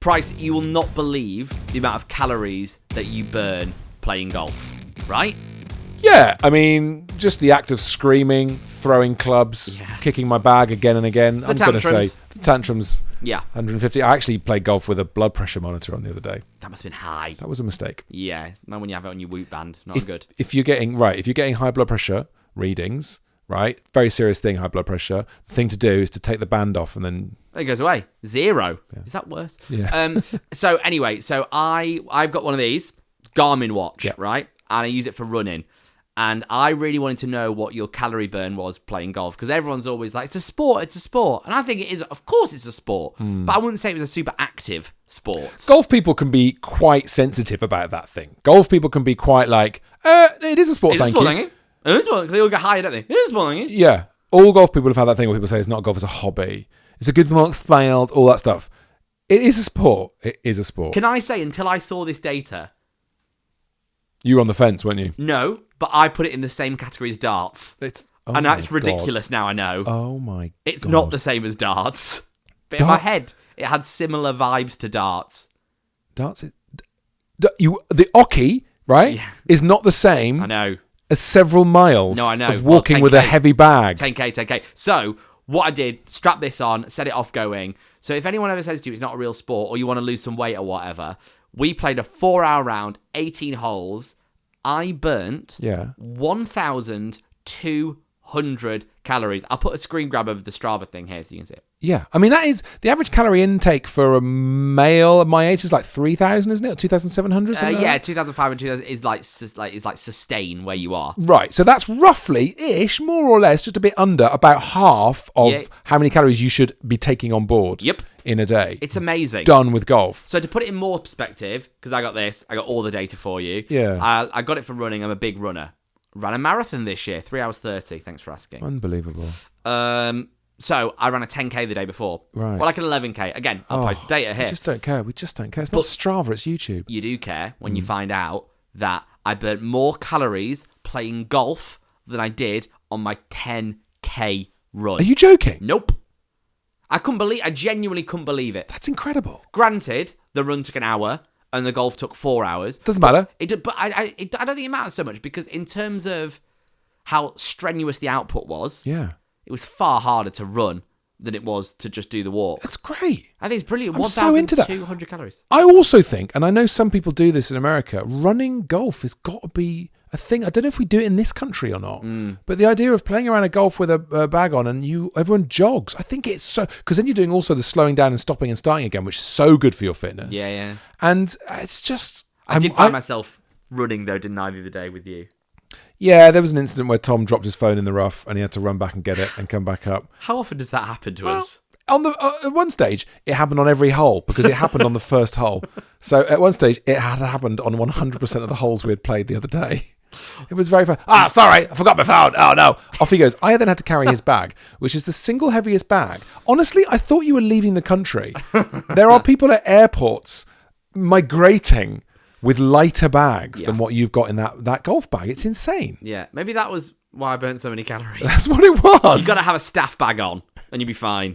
Price, you will not believe the amount of calories that you burn playing golf, right? Yeah, I mean, just the act of screaming, throwing clubs, kicking my bag again and again. I'm going to say the tantrums. Yeah. 150. I actually played golf with a blood pressure monitor on the other day. That must have been high. That was a mistake. Yeah, not when you have it on your Whoop band. Not good. If you're getting high blood pressure readings, right, very serious thing, high blood pressure. The thing to do is to take the band off and then it goes away. 0. Yeah. Is that worse? Yeah. So anyway, I've got one of these Garmin watch, right, and I use it for running. And I really wanted to know what your calorie burn was playing golf, because everyone's always like, it's a sport. And I think it is. Of course it's a sport. But I wouldn't say it was a super active sport. Golf people can be quite sensitive about that thing. Golf people can be quite like, it is a sport, thank you. It is a sport, because they all get high, don't they? It is a sport, thank you. Yeah. All golf people have had that thing where people say it's not golf, it's a hobby. It's a good marks failed, all that stuff. It is a sport. It is a sport. Can I say, until I saw this data... You were on the fence, weren't you? No, but I put it in the same category as darts. It's ridiculous now, I know. Oh my God. It's not the same as darts. But in my head, it had similar vibes to darts. Darts? The oche, right, is not the same I know. as several miles of walking with a heavy bag. 10K. So, what I did, strap this on, set it off going. So, if anyone ever says to you it's not a real sport or you want to lose some weight or whatever... We played a 4-hour round, 18 holes. I burnt 1,200 calories. I'll put a screen grab of the Strava thing here so you can see it. Yeah. I mean, that is the average calorie intake for a male of my age is like 3,000, isn't it? Or 2,700? Yeah, 2,500 is like sustain where you are. Right. So that's roughly-ish, more or less, just a bit under, about half of how many calories you should be taking on board. Yep. In a day. It's amazing. Done with golf. So to put it in more perspective, because I got all the data for you. Yeah. I got it for running. I'm a big runner. Ran a marathon this year, 3 hours 30. Thanks for asking. Unbelievable. So I ran a 10K the day before. Right. Well, like an 11K. Again, I'll post the data here. We just don't care. It's not Strava, it's YouTube. You do care when you find out that I burnt more calories playing golf than I did on my 10K run. Are you joking? Nope. I genuinely couldn't believe it. That's incredible. Granted, the run took an hour and the golf took 4 hours. Doesn't matter. I don't think it matters so much, because in terms of how strenuous the output was, it was far harder to run than it was to just do the walk. That's great. I think it's brilliant. I'm so into that. 1,200 calories. I also think, and I know some people do this in America, running golf has got to be a thing. I don't know if we do it in this country or not, but the idea of playing around a golf with a bag on and everyone jogs, I think it's so, because then you're doing also the slowing down and stopping and starting again, which is so good for your fitness. Yeah. And it's just... I did find myself running, though, didn't I, the other day with you? Yeah, there was an incident where Tom dropped his phone in the rough and he had to run back and get it and come back up. How often does that happen to us? On the at one stage, it happened on every hole because it happened on the first hole. So at one stage, it had happened on 100% of the holes we had played the other day. It was very fun. Sorry, I forgot my phone. Oh, no. Off he goes. I then had to carry his bag, which is the single heaviest bag. Honestly, I thought you were leaving the country. There are people at airports migrating with lighter bags than what you've got in that golf bag. It's insane. Yeah, maybe that was why I burnt so many calories. That's what it was. You've got to have a staff bag on and you'll be fine.